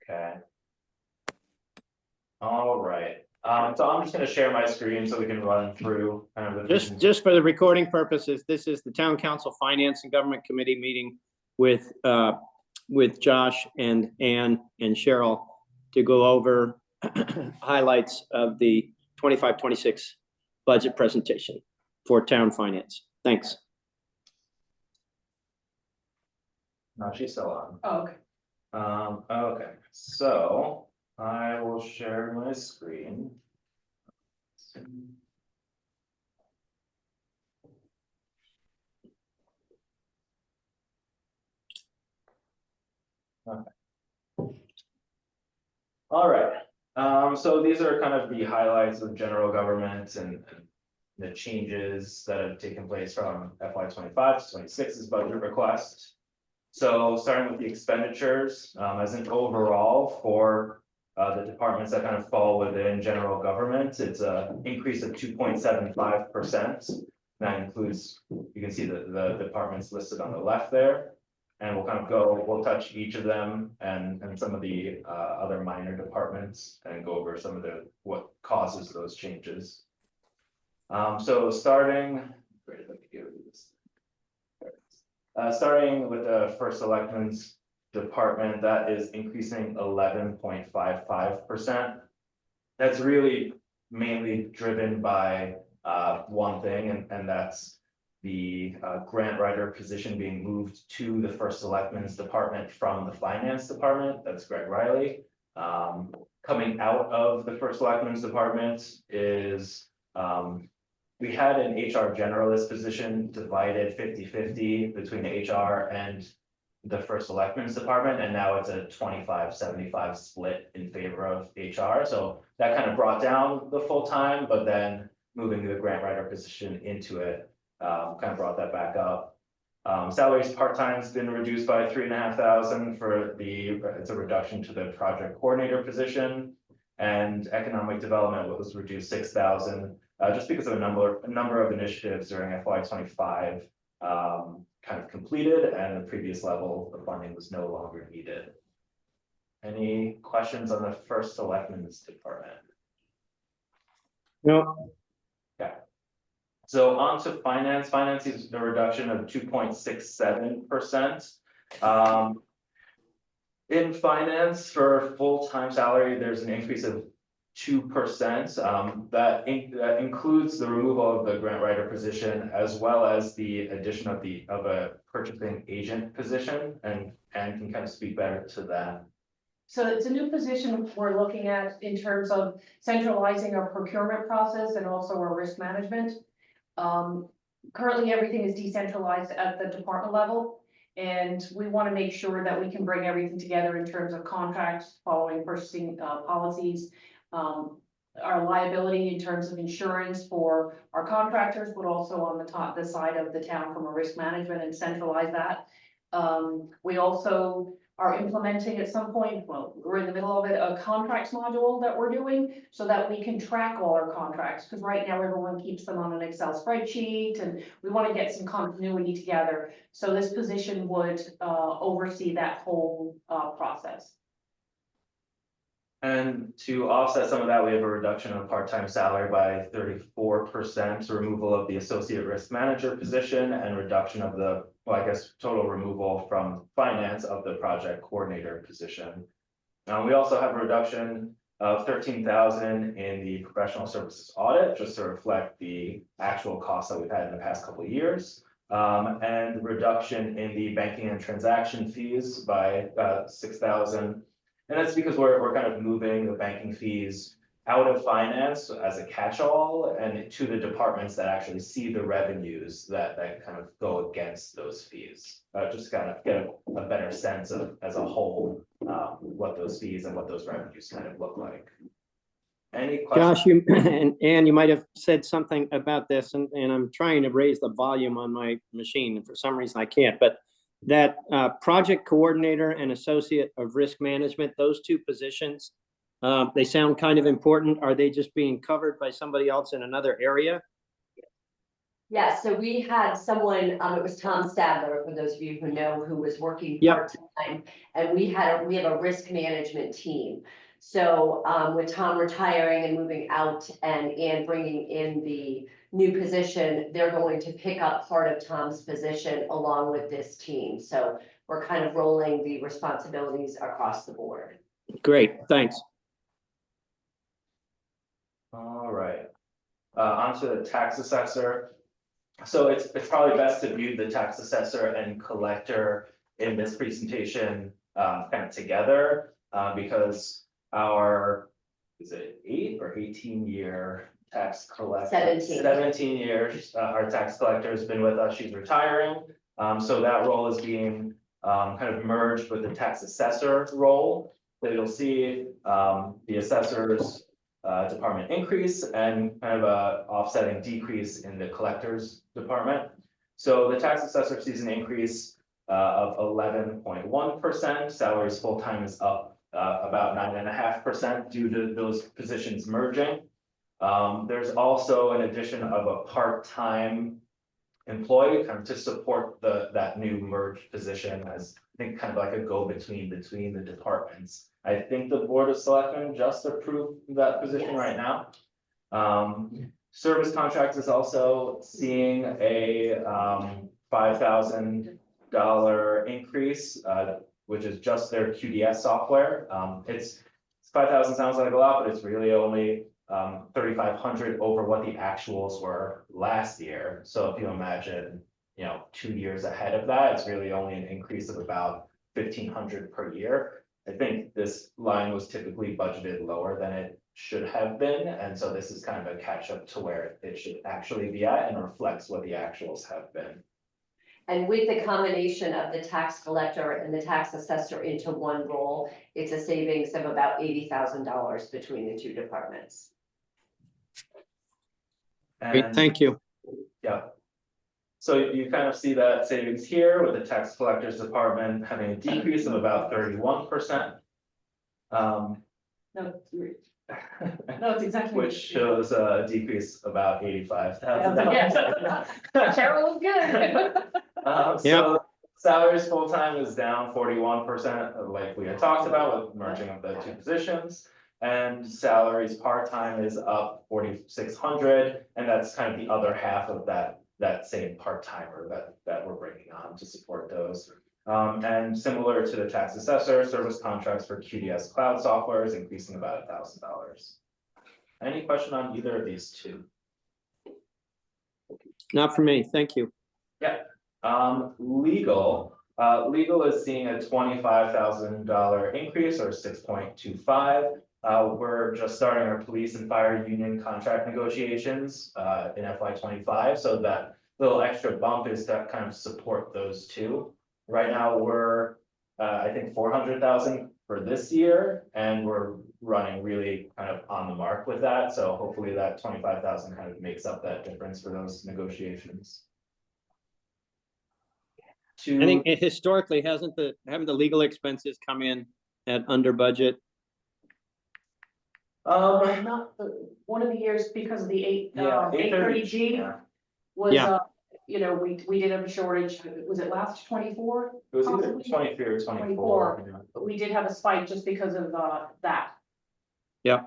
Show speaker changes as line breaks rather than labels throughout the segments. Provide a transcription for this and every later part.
Okay. All right. So I'm just going to share my screen so we can run through kind of the
just for the recording purposes. This is the Town Council Finance and Government Committee meeting with Josh and Ann and Cheryl to go over highlights of the 25-26 budget presentation for town finance. Thanks.
No, she's still on.
Oh, okay.
Okay, so I will share my screen. Okay. All right. So these are kind of the highlights of general government and the changes that have taken place from FY25 to 26's budget request. So starting with the expenditures, as an overall for the departments that kind of fall within general government, it's an increase of 2.75%. That includes, you can see the departments listed on the left there. And we'll touch each of them and some of the other minor departments and go over some of what causes those changes. So starting with the first selectmen's department, that is increasing 11.55%. That's really mainly driven by one thing, and that's the grant writer position being moved to the first selectmen's department from the finance department. That's Greg Riley. Coming out of the first selectmen's department is we had an HR generalist position divided 50-50 between HR and the first selectmen's department, and now it's a 25-75 split in favor of HR. So that kind of brought down the full time, but then moving the grant writer position into it kind of brought that back up. Salaries part-time has been reduced by $3,500 for it's a reduction to the project coordinator position, and economic development was reduced $6,000 just because of a number of initiatives during FY25 kind of completed, and the previous level of funding was no longer needed. Any questions on the first selectmen's department?
No.
Okay. So on to finance. Finance is a reduction of 2.67%. In finance, for full-time salary, there's an increase of 2%. That includes the removal of the grant writer position, as well as the addition of a purchasing agent position, and can kind of speak better to that.
So it's a new position we're looking at in terms of centralizing our procurement process and also our risk management. Currently, everything is decentralized at the department level, and we want to make sure that we can bring everything together in terms of contracts, following purchasing policies, our liability in terms of insurance for our contractors, but also on the side of the town from a risk management, and centralize that. We also are implementing at some point, well, we're in the middle of it, a contracts module that we're doing so that we can track all our contracts, because right now everyone keeps them on an Excel spreadsheet, and we want to get some continuity together. So this position would oversee that whole process.
And to offset some of that, we have a reduction of part-time salary by 34%, removal of the associate risk manager position, and reduction of the, well, I guess, total removal from finance of the project coordinator position. We also have a reduction of $13,000 in the professional services audit, just to reflect the actual costs that we've had in the past couple of years. And reduction in the banking and transaction fees by $6,000. And that's because we're kind of moving the banking fees out of finance as a catch-all and to the departments that actually see the revenues that kind of go against those fees. Just kind of get a better sense of, as a whole, what those fees and what those revenues kind of look like. Any questions?
Josh, and Ann, you might have said something about this, and I'm trying to raise the volume on my machine, and for some reason I can't, but that project coordinator and associate of risk management, those two positions, they sound kind of important. Are they just being covered by somebody else in another area?
Yeah, so we had someone, it was Tom Stadler, for those of you who know, who was working
Yep.
part-time. And we have a risk management team. So, with Tom retiring and moving out and bringing in the new position, they're going to pick up part of Tom's position along with this team. So we're kind of rolling the responsibilities across the board.
Great, thanks.
All right, on to the tax assessor. So it's probably best to view the tax assessor and collector in this presentation kind of together, because our, is it 8 or 18-year tax collector? 17 years, our tax collector has been with us, she's retiring. So that role is being kind of merged with the tax assessor role. So you'll see the assessor's department increase and kind of a offsetting decrease in the collector's department. So the tax assessor sees an increase of 11.1%. Salaries full-time is up about 9.5% due to those positions merging. There's also an addition of a part-time employee kind of to support that new merged position as I think kind of like a go-between between the departments. I think the Board of Selectmen just approved that position right now. Service contracts is also seeing a $5,000 increase, which is just their QDS software. It's 5,000 sounds like a lot, but it's really only 3,500 over what the actuals were last year. So if you imagine, 2 years ahead of that, it's really only an increase of about 1,500 per year. I think this line was typically budgeted lower than it should have been, and so this is kind of a catch up to where it should actually be at and reflects what the actuals have been.
And with the combination of the tax collector and the tax assessor into one role, it's a savings of about $80,000 between the two departments.
Great, thank you.
Yeah. So you kind of see that savings here with the tax collector's department having a decrease of about 31%.
No, it's exactly.
Which shows a decrease of about $85,000.
Cheryl was good.
So salaries full-time is down 41%, like we had talked about with merging of the two positions. And salaries part-time is up 4,600, and that's kind of the other half of that same part-timer that we're bringing on to support those. And similar to the tax assessor, service contracts for QDS cloud software is increasing about $1,000. Any question on either of these two?
Not for me, thank you.
Yeah. Legal is seeing a $25,000 increase or 6.25. We're just starting our police and fire union contract negotiations in FY25, so that little extra bump is to kind of support those two. Right now, we're I think 400,000 for this year, and we're running really kind of on the mark with that. So hopefully that 25,000 kind of makes up that difference for those negotiations.
I think historically, haven't the legal expenses come in at under budget?
Not one of the years because of the 830G was, we did have a shortage. Was it last 24?
It was either 23 or 24.
But we did have a spike just because of that.
Yeah.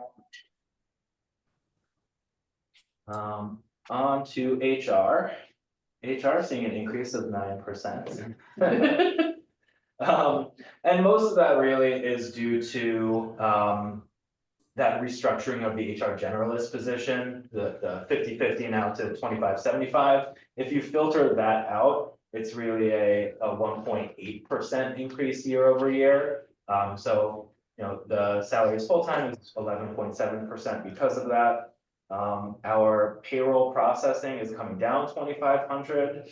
On to HR. HR seeing an increase of 9%. And most of that really is due to that restructuring of the HR generalist position, the 50-50 now to 25-75. If you filter that out, it's really a 1.8% increase year over year. So the salaries full-time is 11.7% because of that. Our payroll processing is coming down 2,500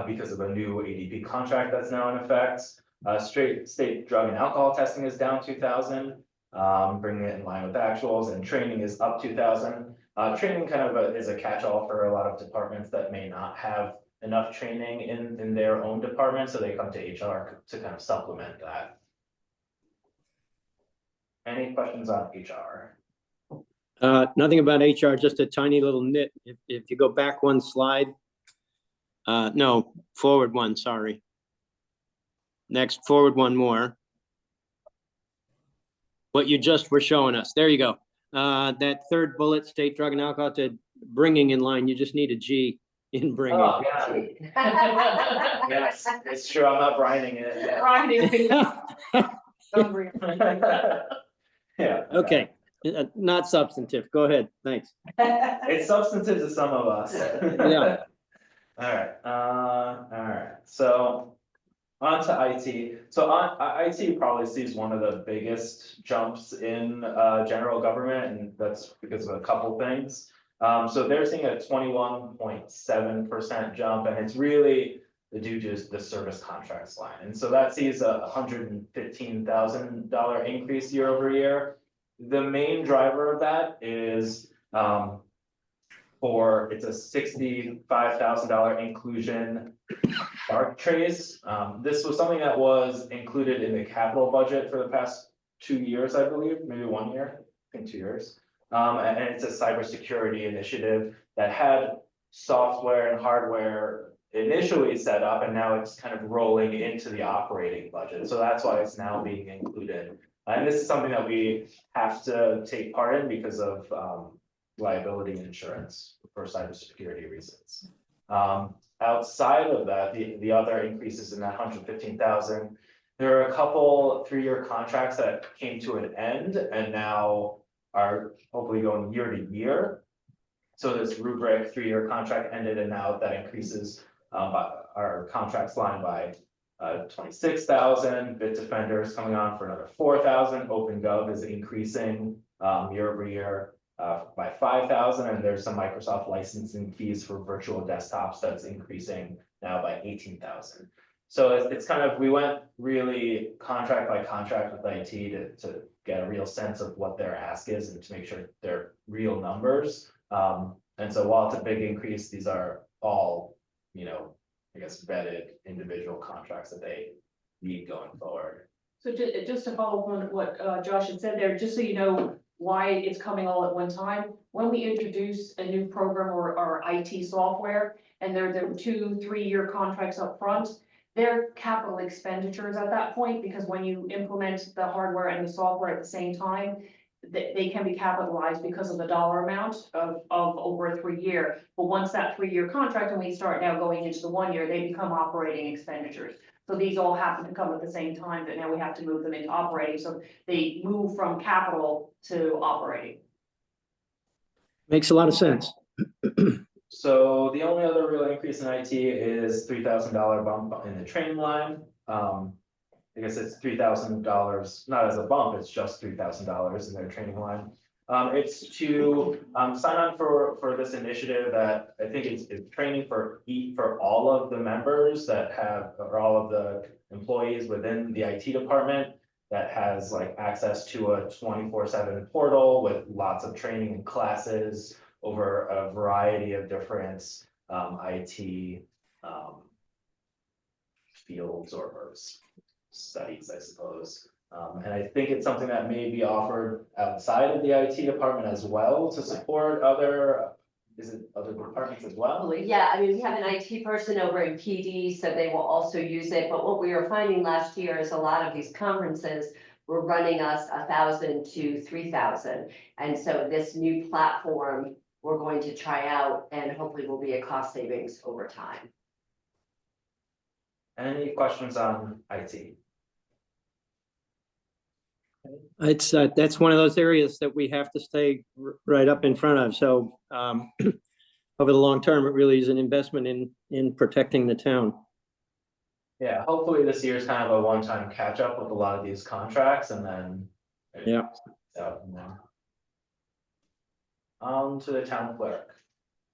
because of a new ADP contract that's now in effect. State drug and alcohol testing is down 2,000, bringing it in line with actuals, and training is up 2,000. Training kind of is a catch-all for a lot of departments that may not have enough training in their own department, so they come to HR to kind of supplement that. Any questions on HR?
Nothing about HR, just a tiny little nit. If you go back one slide. No, forward one, sorry. Next, forward one more. What you just were showing us. There you go. That third bullet, state drug and alcohol, to bringing in line, you just need a G in bringing.
Oh, yeah. Yes, it's true. I'm not brining it. Yeah.
Okay, not substantive. Go ahead, thanks.
It's substantive to some of us.
Yeah.
All right, so on to IT. So IT probably sees one of the biggest jumps in general government, and that's because of a couple things. So they're seeing a 21.7% jump, and it's really due to the service contracts line. And so that sees a $115,000 increase year over year. The main driver of that is it's a $65,000 inclusion dark trace. This was something that was included in the capital budget for the past 2 years, I believe, maybe 1 year, I think 2 years. And it's a cybersecurity initiative that had software and hardware initially set up, and now it's kind of rolling into the operating budget. So that's why it's now being included. And this is something that we have to take part in because of liability insurance for cybersecurity reasons. Outside of that, the other increases in that 115,000, there are a couple 3-year contracts that came to an end and now are hopefully going year to year. So this rubric 3-year contract ended, and now that increases our contracts line by 26,000. Bitdefender is coming on for another 4,000. OpenGov is increasing year over year by 5,000, and there's some Microsoft licensing fees for virtual desktops that's increasing now by 18,000. So it's kind of, we went really contract by contract with IT to get a real sense of what their ask is and to make sure they're real numbers. And so while it's a big increase, these are all, I guess, vetted individual contracts that they need going forward.
So just to follow up on what Josh had said there, just so you know why it's coming all at one time, when we introduce a new program or IT software, and there are 2-3-year contracts up front, they're capital expenditures at that point, because when you implement the hardware and the software at the same time, they can be capitalized because of the dollar amount of over a 3-year. But once that 3-year contract, and we start now going into the 1 year, they become operating expenditures. So these all happen to come at the same time, that now we have to move them into operating. So they move from capital to operating.
Makes a lot of sense.
So the only other real increase in IT is $3,000 bump in the training line. I guess it's $3,000, not as a bump, it's just $3,000 in their training line. It's to sign on for this initiative that I think it's training for all of the members that have, or all of the employees within the IT department that has like access to a 24/7 portal with lots of training and classes over a variety of different IT fields or studies, I suppose. And I think it's something that may be offered outside of the IT department as well to support other departments as well?
Yeah, I mean, we have an IT person over in PD, so they will also use it. But what we were finding last year is a lot of these conferences were running us 1,000 to 3,000. And so this new platform we're going to try out, and hopefully will be a cost savings over time.
Any questions on IT?
It's that's one of those areas that we have to stay right up in front of. So over the long term, it really is an investment in protecting the town.
Yeah, hopefully this year is kind of a one-time catch up with a lot of these contracts, and then
Yeah.
On to the town clerk.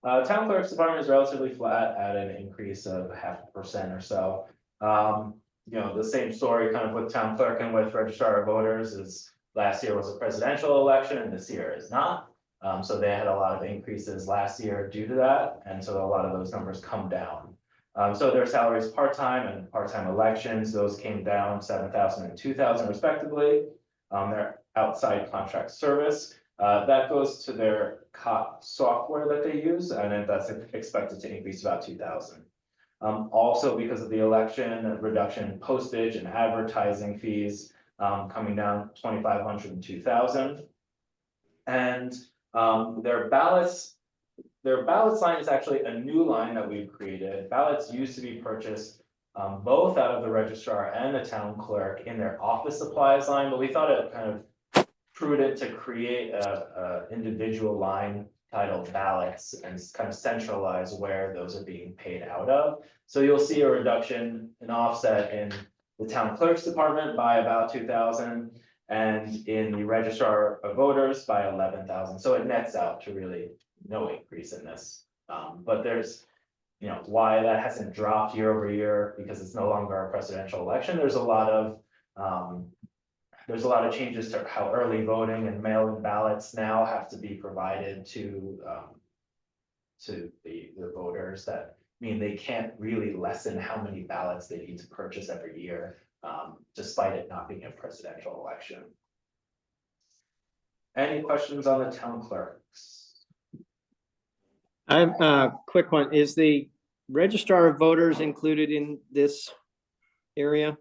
Town clerk's department is relatively flat at an increase of 0.5% or so. The same story kind of with town clerk and with registrar of voters is last year was a presidential election and this year is not. So they had a lot of increases last year due to that, and so a lot of those numbers come down. So their salaries part-time and part-time elections, those came down 7,000 and 2,000 respectively. Their outside contract service That goes to their software that they use, and then that's expected to increase about 2,000. Also because of the election, a reduction in postage and advertising fees, coming down 2,500 and 2,000. And their ballots line is actually a new line that we've created. Ballots used to be purchased both out of the registrar and the town clerk in their office supplies line, but we thought it kind of prudent to create a individual line titled ballots and kind of centralize where those are being paid out of. So you'll see a reduction, an offset in the town clerk's department by about 2,000 and in the registrar of voters by 11,000. So it nets out to really no increase in this. But there's, why that hasn't dropped year over year because it's no longer a presidential election. There's a lot of changes to how early voting and mail-in ballots now have to be provided to the voters. That mean they can't really lessen how many ballots they need to purchase every year, despite it not being a presidential election. Any questions on the town clerks?
I have a quick one. Is the registrar of voters included in this area?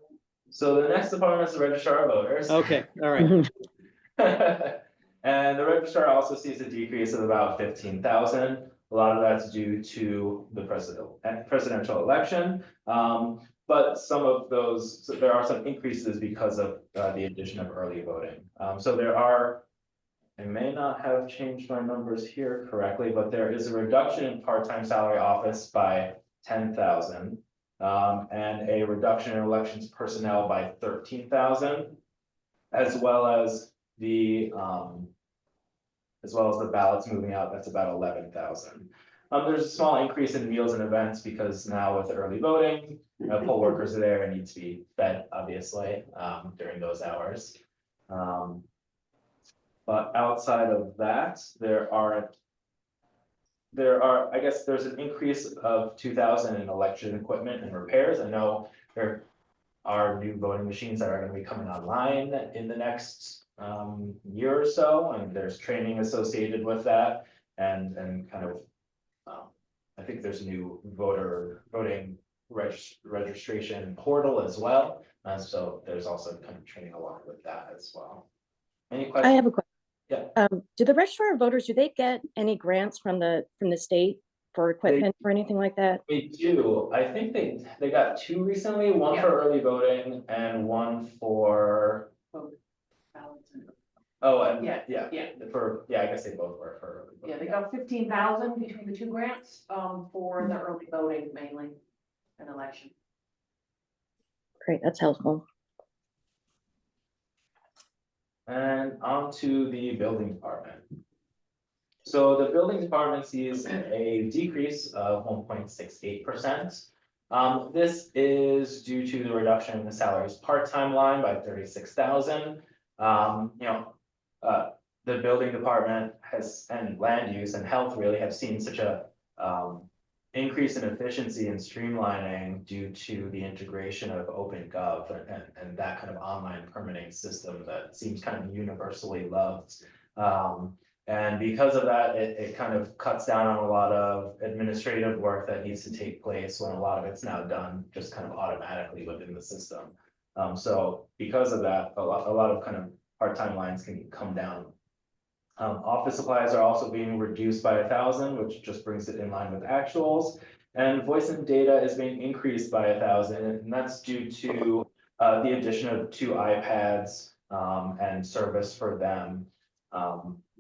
So the next department is the registrar of voters.
Okay, all right.
And the registrar also sees a decrease of about 15,000. A lot of that's due to the presidential election. But some of those, so there are some increases because of the addition of early voting. So there are, I may not have changed my numbers here correctly, but there is a reduction in part-time salary office by 10,000. And a reduction in elections personnel by 13,000, as well as the ballots moving out. That's about 11,000. There's a small increase in meals and events because now with early voting, poll workers are there and need to be fed, obviously, during those hours. But outside of that, I guess there's an increase of 2,000 in election equipment and repairs. I know there are new voting machines that are going to be coming online in the next year or so, and there's training associated with that, and kind of I think there's a new voting registration portal as well, so there's also kind of training along with that as well. Any questions?
I have a question.
Yeah.
Do the registrar of voters, do they get any grants from the state for equipment or anything like that?
They do. I think they got 2 recently, one for early voting and one for. Oh, and I guess they both were for early voting.
Yeah, they got 15,000 between the 2 grants, for the early voting mainly, an election.
Great, that's helpful.
And on to the building department. So the building department sees a decrease of 1.68%. This is due to the reduction in the salaries part-time line by 36,000. The building department and land use and health really have seen such a increase in efficiency and streamlining due to the integration of OpenGov and that kind of online permitting system that seems kind of universally loved. And because of that, it kind of cuts down on a lot of administrative work that needs to take place when a lot of it's now done just kind of automatically within the system. So because of that, a lot of kind of part-time lines can come down. Office supplies are also being reduced by 1,000, which just brings it in line with actuals. And voice and data is being increased by 1,000, and that's due to the addition of 2 iPads and service for them.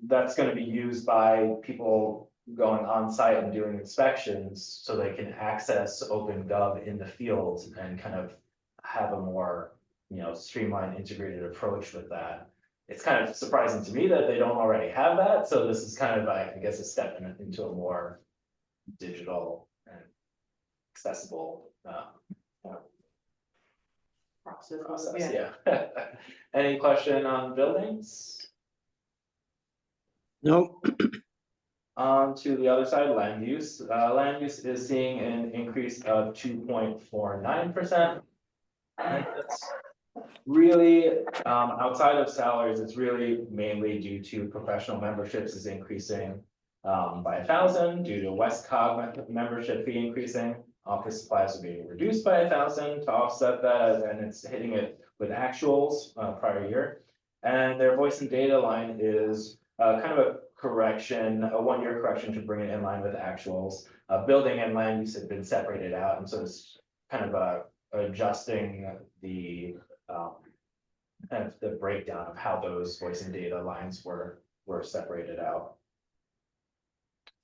That's going to be used by people going on site and doing inspections so they can access OpenGov in the field and kind of have a more, streamlined, integrated approach with that. It's kind of surprising to me that they don't already have that. So this is kind of, I guess, a step into a more digital and accessible process. Yeah. Any question on buildings?
No.
On to the other side, land use. Land use is seeing an increase of 2.49%. Really, outside of salaries, it's really mainly due to professional memberships is increasing by 1,000 due to Westcog membership fee increasing. Office supplies are being reduced by 1,000 to offset that, and it's hitting it with actuals prior year. And their voice and data line is kind of a correction, a 1-year correction to bring it in line with actuals. Building and land use have been separated out, and so it's kind of adjusting the kind of the breakdown of how those voice and data lines were separated out.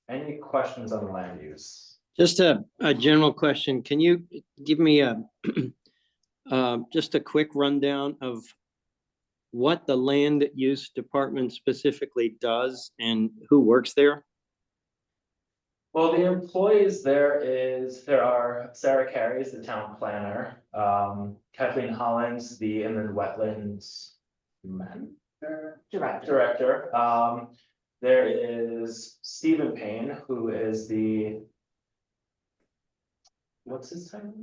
Any questions on land use?
Just a general question. Can you give me a just a quick rundown of what the land use department specifically does and who works there?
Well, the employees there are Sarah Carey's the town planner, Kathleen Hollins, the inland wetlands director. There is Stephen Payne, who is what's his title?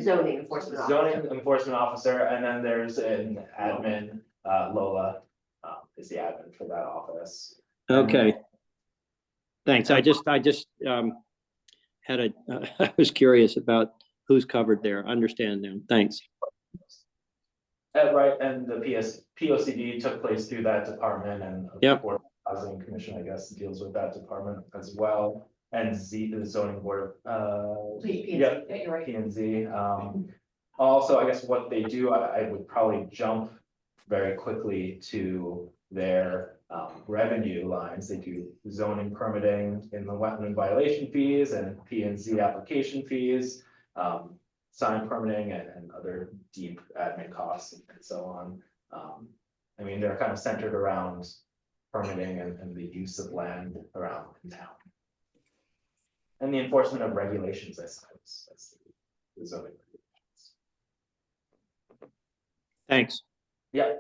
Zoning enforcement officer.
Zoning enforcement officer, and then there's an admin, Lola, is the admin for that office.
Okay. Thanks. I just had I was curious about who's covered there. Understand now. Thanks.
Right, and the POCD took place through that department, and
Yep.
Board of Housing Commission, I guess, deals with that department as well. And the zoning board, yeah,
You're right.
P and Z. Also, I guess what they do, I would probably jump very quickly to their revenue lines. They do zoning permitting in the wetland violation fees and P and Z application fees, sign permitting and other deep admin costs and so on. I mean, they're kind of centered around permitting and the use of land around in town. And the enforcement of regulations, I suppose, that's the zoning.
Thanks.
Yeah.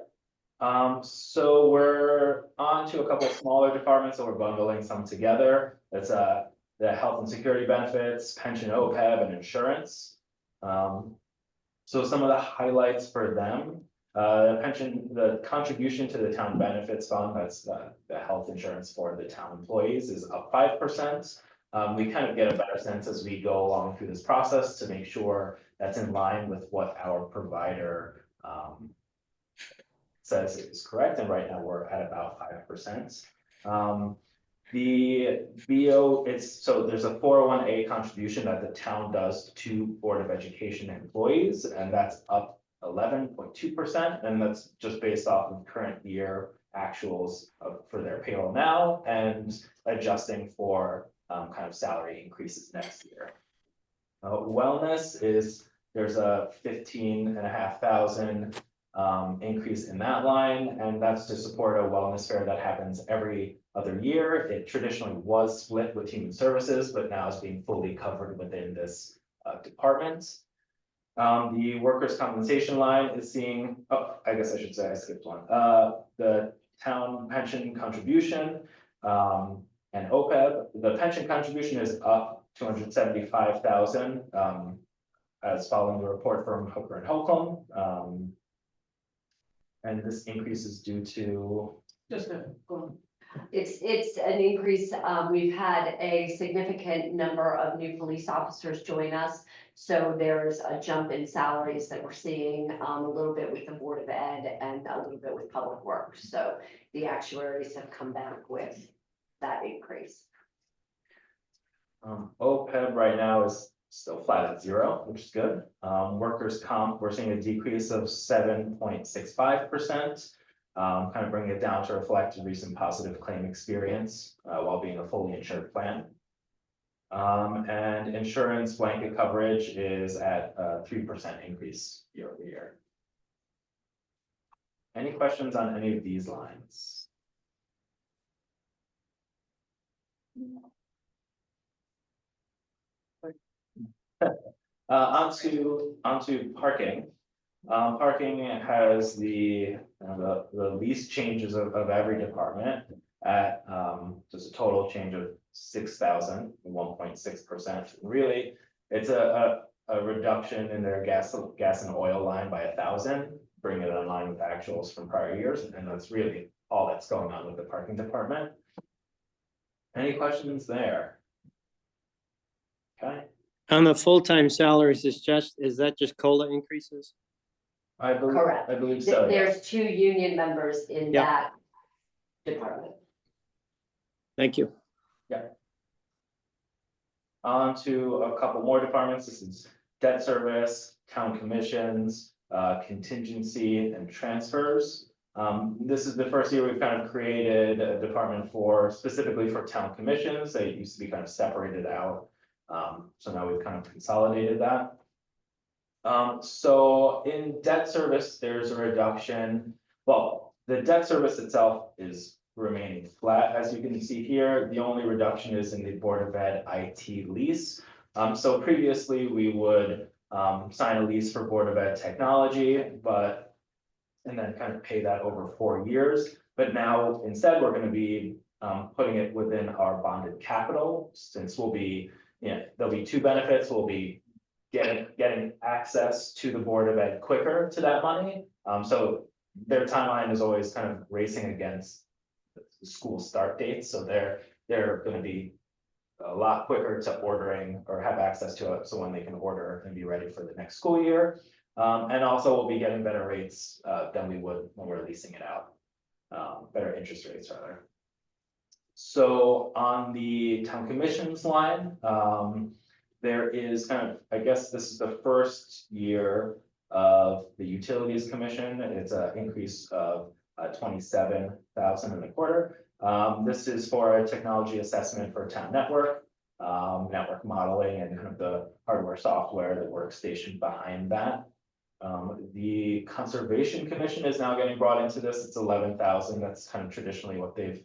So we're on to a couple of smaller departments, so we're bundling some together. That's the health and security benefits, pension, OPEB, and insurance. So some of the highlights for them, pension, the contribution to the town benefits fund, that's the health insurance for the town employees, is up 5%. We kind of get a better sense as we go along through this process to make sure that's in line with what our provider says is correct, and right now we're at about 5%. The BO, so there's a 401A contribution that the town does to Board of Education employees, and that's up 11.2%, and that's just based off of current year actuals for their payroll now and adjusting for kind of salary increases next year. Wellness is, there's a 15,500 increase in that line, and that's to support a wellness fair that happens every other year. It traditionally was split with human services, but now is being fully covered within this department. The workers' compensation line is seeing, oh, I guess I should say I skipped one. The town pension contribution and OPEB, the pension contribution is up 275,000 as following the report from Hooker and Holcomb. And this increase is due to
It's an increase. We've had a significant number of new police officers join us. So there's a jump in salaries that we're seeing a little bit with the Board of Ed and a little bit with Public Works. So the actuaries have come back with that increase.
OPEB right now is still flat at 0, which is good. Workers' comp, we're seeing a decrease of 7.65%, kind of bringing it down to reflect recent positive claim experience while being a fully insured plan. And insurance blanket coverage is at a 3% increase year over year. Any questions on any of these lines? Onto parking. Parking has the least changes of every department at just a total change of 6,000, 1.6%. Really, it's a reduction in their gas and oil line by 1,000 bring it in line with actuals from prior years, and that's really all that's going on with the parking department. Any questions there? Okay,
On the full-time salaries, is that just COLA increases?
Correct.
I believe so, yes.
There's 2 union members in
Yep.
that department.
Thank you.
On to a couple more departments. This is debt service, town commissions, contingency and transfers. This is the first year we've kind of created a department specifically for town commissions. They used to be kind of separated out. So now we've kind of consolidated that. So in debt service, there's a reduction. Well, the debt service itself is remaining flat, as you can see here. The only reduction is in the Board of Ed IT lease. So previously we would sign a lease for Board of Ed technology, and then kind of pay that over 4 years. But now instead, we're going to be putting it within our bonded capital, since there'll be 2 benefits. We'll be getting access to the Board of Ed quicker to that money. So their timeline is always kind of racing against the school start dates, so they're going to be a lot quicker to ordering or have access to it, so when they can order and be ready for the next school year. And also we'll be getting better rates than we would when we're leasing it out, better interest rates rather. So on the town commissions line, there is kind of, I guess this is the first year of the utilities commission. It's an increase of 27,000 and a quarter. This is for a technology assessment for town network modeling, and kind of the hardware, software, the workstation behind that. The conservation commission is now getting brought into this. It's 11,000. That's kind of traditionally what they've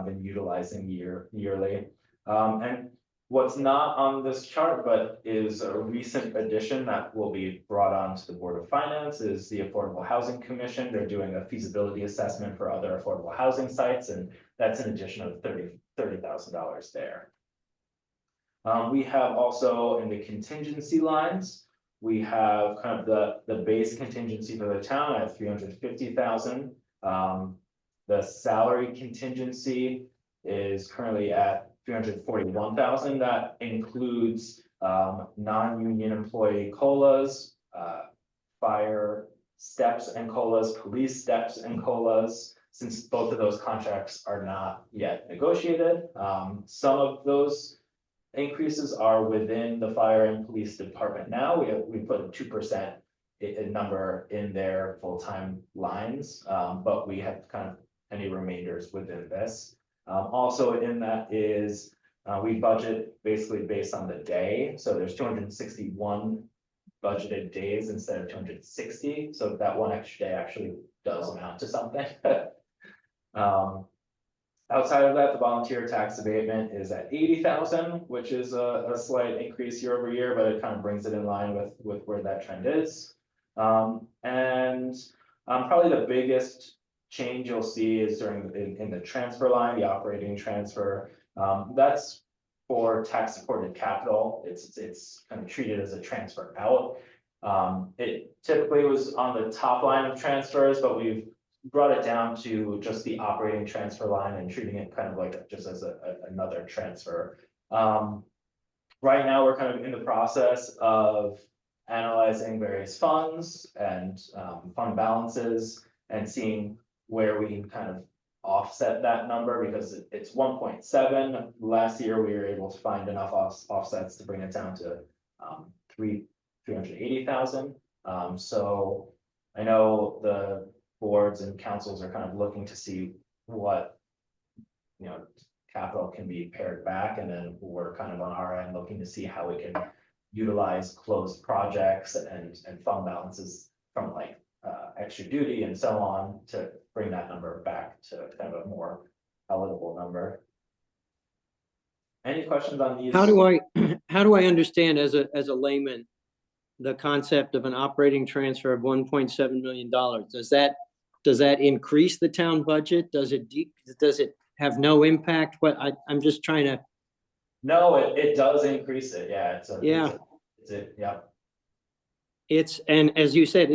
been utilizing yearly. And what's not on this chart, but is a recent addition that will be brought on to the Board of Finance, is the Affordable Housing Commission. They're doing a feasibility assessment for other affordable housing sites, and that's an addition of $30,000 there. We have also in the contingency lines, we have kind of the base contingency for the town at 350,000. The salary contingency is currently at 341,000. That includes non-union employee COLAs, fire steps and COLAs, police steps and COLAs, since both of those contracts are not yet negotiated. Some of those increases are within the fire and police department now. We put a 2% number in their full-time lines, but we have kind of any remainders within this. Also in that is, we budget basically based on the day. So there's 261 budgeted days instead of 260. So that one extra day actually does amount to something. Outside of that, the volunteer tax abatement is at 80,000, which is a slight increase year over year, but it kind of brings it in line with where that trend is. And probably the biggest change you'll see is in the transfer line, the operating transfer. That's for tax supported capital. It's kind of treated as a transfer out. It typically was on the top line of transfers, but we've brought it down to just the operating transfer line and treating it kind of like just as another transfer. Right now, we're kind of in the process of analyzing various funds and fund balances and seeing where we can kind of offset that number, because it's 1.7. Last year, we were able to find enough offsets to bring it down to 380,000. So I know the boards and councils are kind of looking to see what, capital can be pared back, and then we're kind of on our end looking to see how we can utilize closed projects and fund balances from like extra duty and so on to bring that number back to kind of a more palatable number. Any questions on these?
How do I understand as a layman the concept of an operating transfer of $1.7 million? Does that increase the town budget? Does it have no impact? I'm just trying to.
No, it does increase it. Yeah,
Yeah.
yeah.
And as you said,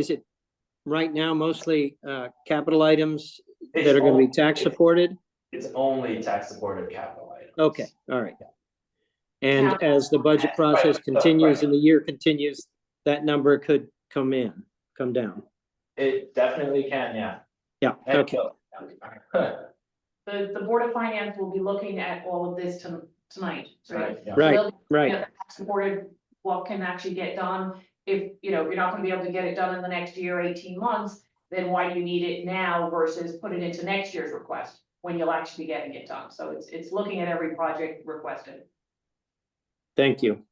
right now mostly capital items
It's
that are going to be
only-
tax supported?
It's only tax supported capital items.
Okay, all right. And
Yeah.
as the budget process
Right,
continues
right.
and the year continues, that number could come down.
It definitely can, yeah.
Yeah,
And
okay.
The Board of Finance will be looking at all of this tonight, right?
Right, yeah.
Right,
They'll-
right.
yeah, supported what can actually get done. If, you're not gonna be able to get it done in the next year, 18 months, then why do you need it now versus put it into next year's request when you'll actually be getting it done? So it's looking at every project requested.
Thank you.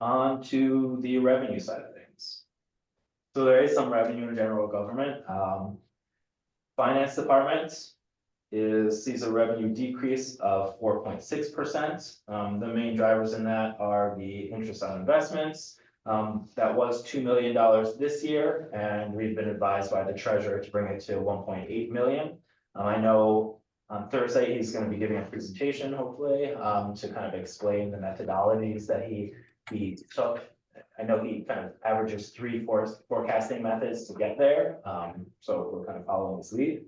On to the revenue side of things. So there is some revenue in general government. Finance department sees a revenue decrease of 4.6%. The main drivers in that are the interest on investments. That was $2 million this year, and we've been advised by the treasurer to bring it to 1.8 million. I know on Thursday, he's going to be giving a presentation, hopefully, to kind of explain the methodologies that he took. I know he kind of averages 3 forecasting methods to get there. So we're kind of following his lead.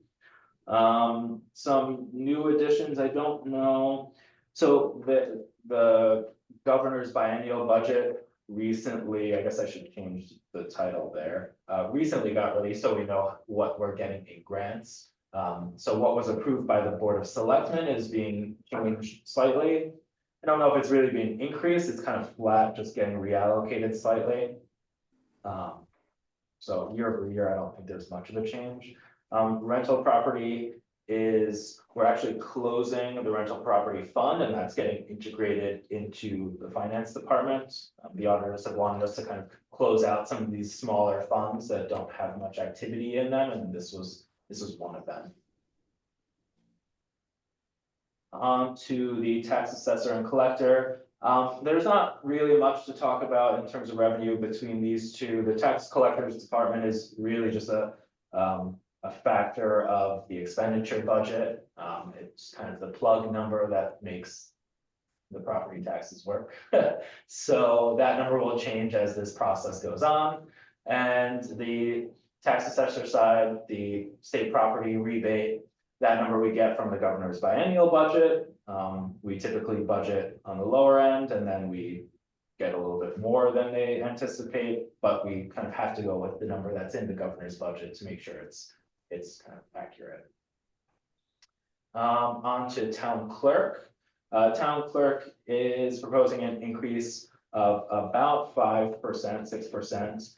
Some new additions, I don't know. So the governor's biennial budget recently, I guess I should change the title there, recently got released, so we know what we're getting in grants. So what was approved by the Board of Selectmen is being changed slightly. I don't know if it's really being increased, it's kind of flat, just getting reallocated slightly. So year over year, I don't think there's much of a change. Rental property we're actually closing the rental property fund, and that's getting integrated into the finance department. The auditors have wanted us to kind of close out some of these smaller funds that don't have much activity in them, and this was one of them. On to the tax assessor and collector. There's not really much to talk about in terms of revenue between these two. The tax collector's department is really just a factor of the expenditure budget. It's kind of the plug number that makes the property taxes work. So that number will change as this process goes on. And the tax assessor side, the state property rebate, that number we get from the governor's biennial budget. We typically budget on the lower end, and then we get a little bit more than they anticipate, but we kind of have to go with the number that's in the governor's budget to make sure it's kind of accurate. On to town clerk. Town clerk is proposing an increase of about 5%, 6%.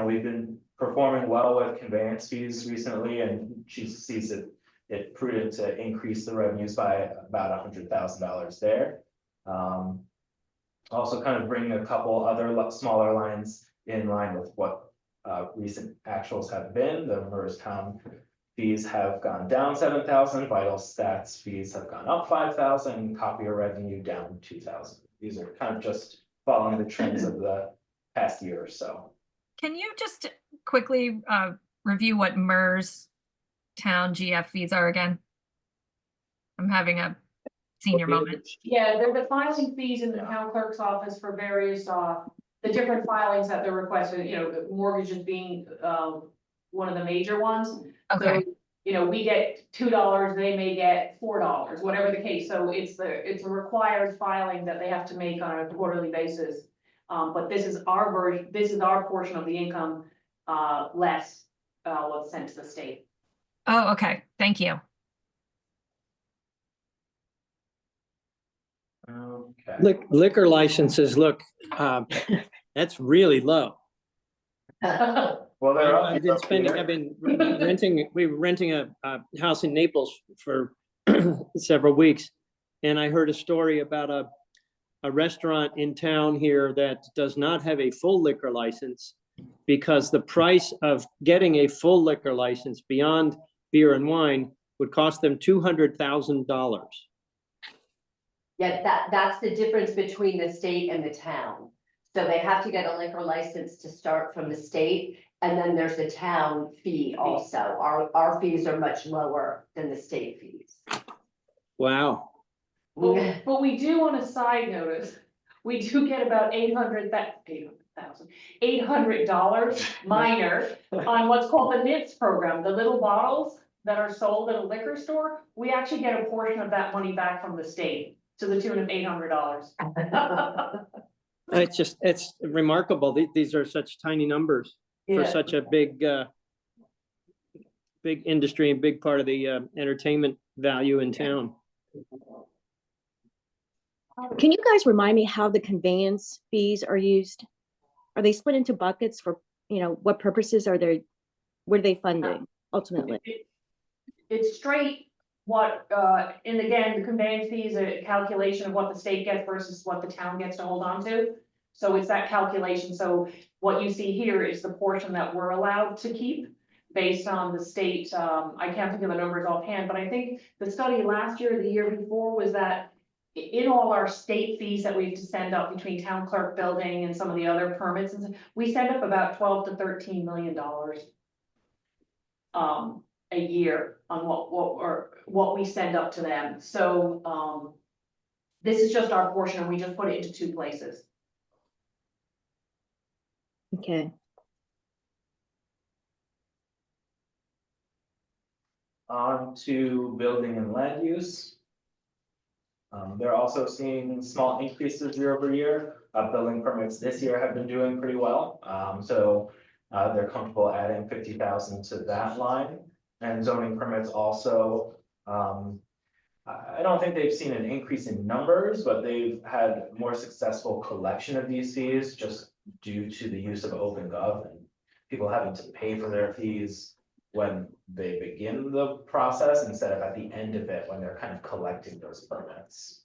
We've been performing well with conveyance fees recently, and she sees it prudent to increase the revenues by about $100,000 there. Also kind of bringing a couple other smaller lines in line with what recent actuals have been. The MERS town fees have gone down 7,000, vital stats fees have gone up 5,000, copier revenue down 2,000. These are kind of just following the trends of the past year or so.
Can you just quickly review what MERS town GF fees are again? I'm having a senior moment.
Yeah, they're the filing fees in the town clerk's office for various, the different filings that they're requesting, mortgages being, one of the major ones.
Okay,
So, we get $2, they may get $4, whatever the case. So it's a required filing that they have to make on a quarterly basis. But this is our version, this is our portion of the income, less, what's sent to the state.
oh, okay, thank you.
Okay.
Liquor licenses, look, that's really low.
Well, they're up.
I've been renting, we were renting a house in Naples for several weeks. And I heard a story about a restaurant in town here that does not have a full liquor license because the price of getting a full liquor license beyond beer and wine would cost them $200,000.
Yeah, that's the difference between the state and the town. So they have to get a liquor license to start from the state, and then there's the town fee also. Our fees are much lower than the state fees.
Wow.
But we do, on a side notice, we do get about $800 minor on what's called the NIPS program, the little bottles that are sold at a liquor store. We actually get a portion of that money back from the state to the tune of $800.
It's remarkable. These are such tiny numbers for
Yeah.
such a big industry and big part of the entertainment value in town.
Can you guys remind me how the conveyance fees are used? Are they split into buckets for, what purposes are they, what are they funding ultimately?
It's straight what, and again, the conveyance fee is a calculation of what the state gets versus what the town gets to hold on to. So it's that calculation. So what you see here is the portion that we're allowed to keep based on the state. I can't think of the numbers offhand, but I think the study last year, or the year before, was that in all our state fees that we have to send up between town clerk building and some of the other permits, and we send up about $12 to $13 million a year on what we send up to them. So this is just our portion, and we just put it into two places.
Okay.
On to building and land use. They're also seeing small increases year over year. Building permits this year have been doing pretty well. So they're comfortable adding 50,000 to that line. And zoning permits also, I don't think they've seen an increase in numbers, but they've had more successful collection of these fees just due to the use of OpenGov and people having to pay for their fees when they begin the process instead of at the end of it when they're kind of collecting those permits.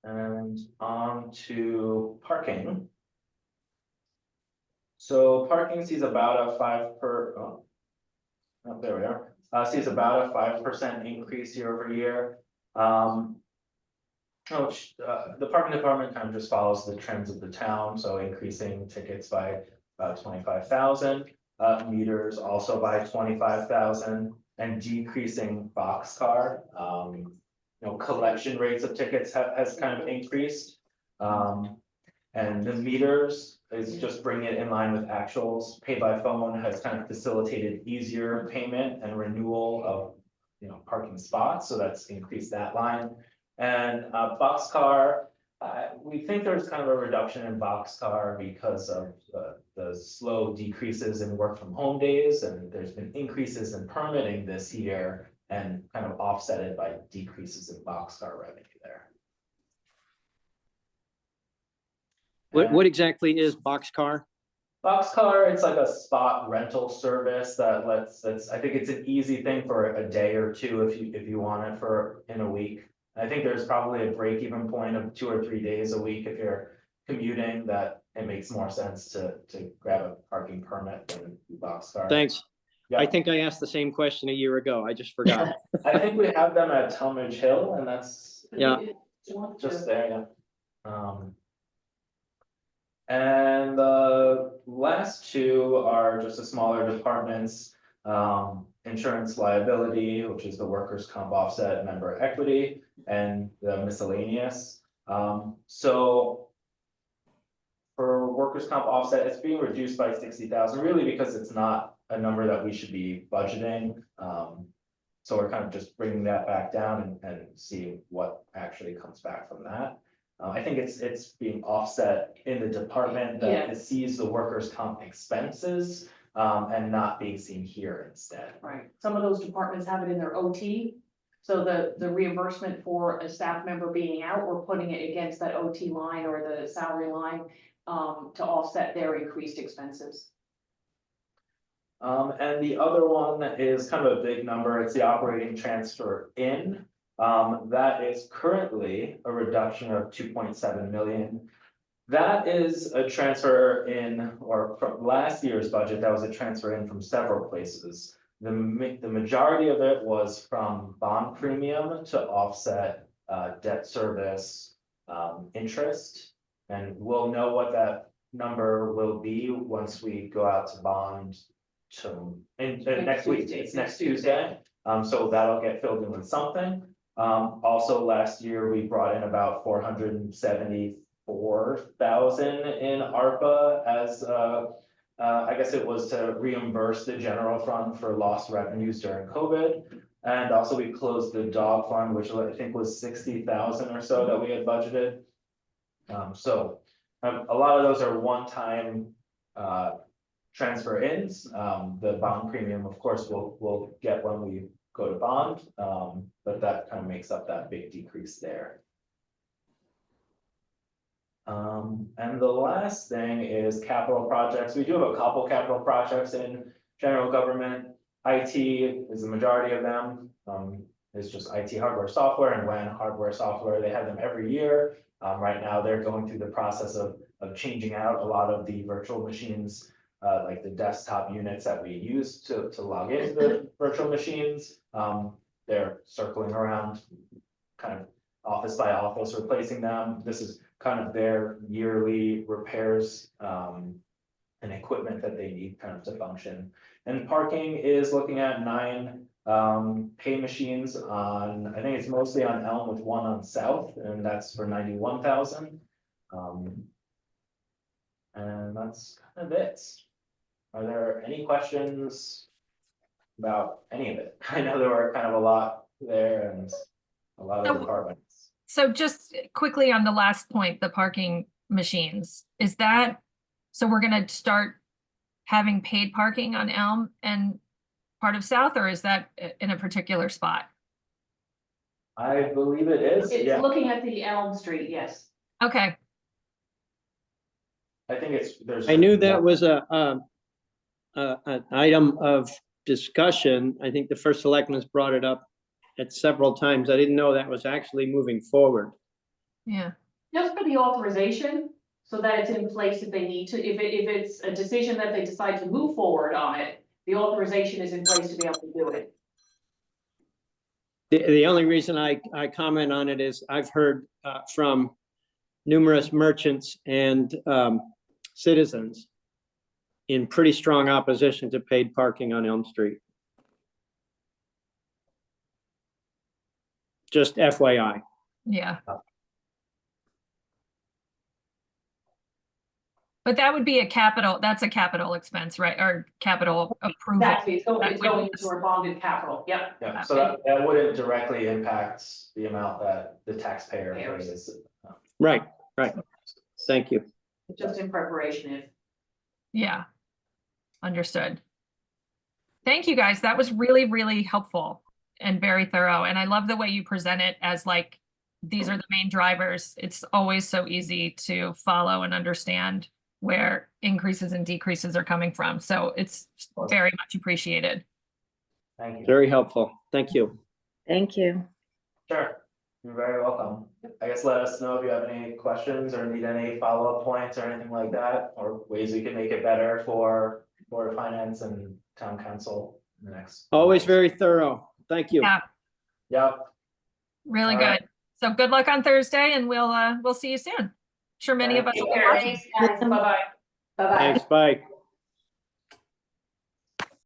And on to parking. So parking sees about a there we are. Sees about a 5% increase year over year. The parking department kind of just follows the trends of the town, so increasing tickets by about 25,000, meters also by 25,000, and decreasing boxcar. Collection rates of tickets has kind of increased, and the meters is just bringing it in line with actuals. Pay by phone has kind of facilitated easier payment and renewal of parking spots, so that's increased that line. And boxcar, we think there's kind of a reduction in boxcar because of the slow decreases in work from home days, and there's been increases in permitting this year and kind of offsetted by decreases in boxcar revenue there.
What exactly is Boxcar?
Boxcar, it's like a spot rental service that I think it's an easy thing for a day or two if you want it for in a week. I think there's probably a break-even point of 2 or 3 days a week if you're commuting, that it makes more sense to grab a parking permit than Boxcar.
Thanks.
Yeah.
I think I asked the same question a year ago. I just forgot.
I think we have them at Talmadge Hill, and that's
Yeah.
just there, yeah. And the last two are just the smaller departments, insurance liability, which is the workers' comp offset, member equity, and the miscellaneous. So for workers' comp offset, it's being reduced by 60,000, really because it's not a number that we should be budgeting. So we're kind of just bringing that back down and seeing what actually comes back from that. I think it's being offset in the department that sees the workers' comp expenses and not being seen here instead.
Right, some of those departments have it in their OT. So the reimbursement for a staff member being out, we're putting it against that OT line or the salary line to offset their increased expenses.
And the other one is kind of a big number. It's the operating transfer in. That is currently a reduction of 2.7 million. That is a transfer in, or from last year's budget, that was a transfer in from several places. The majority of it was from bond premium to offset debt service interest. And we'll know what that number will be once we go out to bond next week. It's next Tuesday. So that'll get filled in with something. Also last year, we brought in about 474,000 in ARPA as, I guess it was to reimburse the general fund for lost revenues during COVID. And also we closed the dog fund, which I think was 60,000 or so that we had budgeted. So a lot of those are one-time transfer ins. The bond premium, of course, we'll get when we go to bond, but that kind of makes up that big decrease there. And the last thing is capital projects. We do have a couple capital projects in general government. IT is the majority of them. It's just IT hardware, software, and WAN hardware, software. They have them every year. Right now, they're going through the process of changing out a lot of the virtual machines, like the desktop units that we use to log into the virtual machines. They're circling around kind of office by office, replacing them. This is kind of their yearly repairs and equipment that they need kind of to function. And parking is looking at 9 pay machines on, I think it's mostly on Elm with 1 on South, and that's for 91,000. And that's kind of it. Are there any questions about any of it? I know there were kind of a lot there and a lot of departments.
So just quickly on the last point, the parking machines, is that, so we're gonna start having paid parking on Elm and part of South, or is that in a particular spot?
I believe it is,
It's
yeah.
looking at the Elm Street, yes.
Okay,
I think there's.
I knew that was an item of discussion. I think the first selectman's brought it up at several times. I didn't know that was actually moving forward.
yeah.
Just for the authorization, so that it's in place if they need to, if it's a decision that they decide to move forward on it, the authorization is in place to be able to do it.
The only reason I comment on it is I've heard from numerous merchants and citizens in pretty strong opposition to paid parking on Elm Street. Just FYI.
Yeah. But that would be that's a capital expense, right? Or capital approval.
Exactly, it's going
That would-
into our bonded capital, yep.
Yeah, so that wouldn't directly impact the amount that the taxpayer pays.
Right. Thank you.
Just in preparation if.
Yeah. Understood. Thank you, guys. That was really, really helpful and very thorough. And I love the way you present it as like, these are the main drivers. It's always so easy to follow and understand where increases and decreases are coming from. So it's very much appreciated.
Thank you.
Very helpful. Thank you.
Thank you.
Sure, you're very welcome. I guess let us know if you have any questions or need any follow-up points or anything like that, or ways we can make it better for Board of Finance and Town Council in the next.
Always very thorough. Thank you.
Yeah.
Yep,
Really
All
good.
right.
So good luck on Thursday and we'll see you soon. Sure many of us
Thank
will
you.
be watching.
Thanks, guys.
Bye-bye.
Bye-bye.
Thanks. Bye.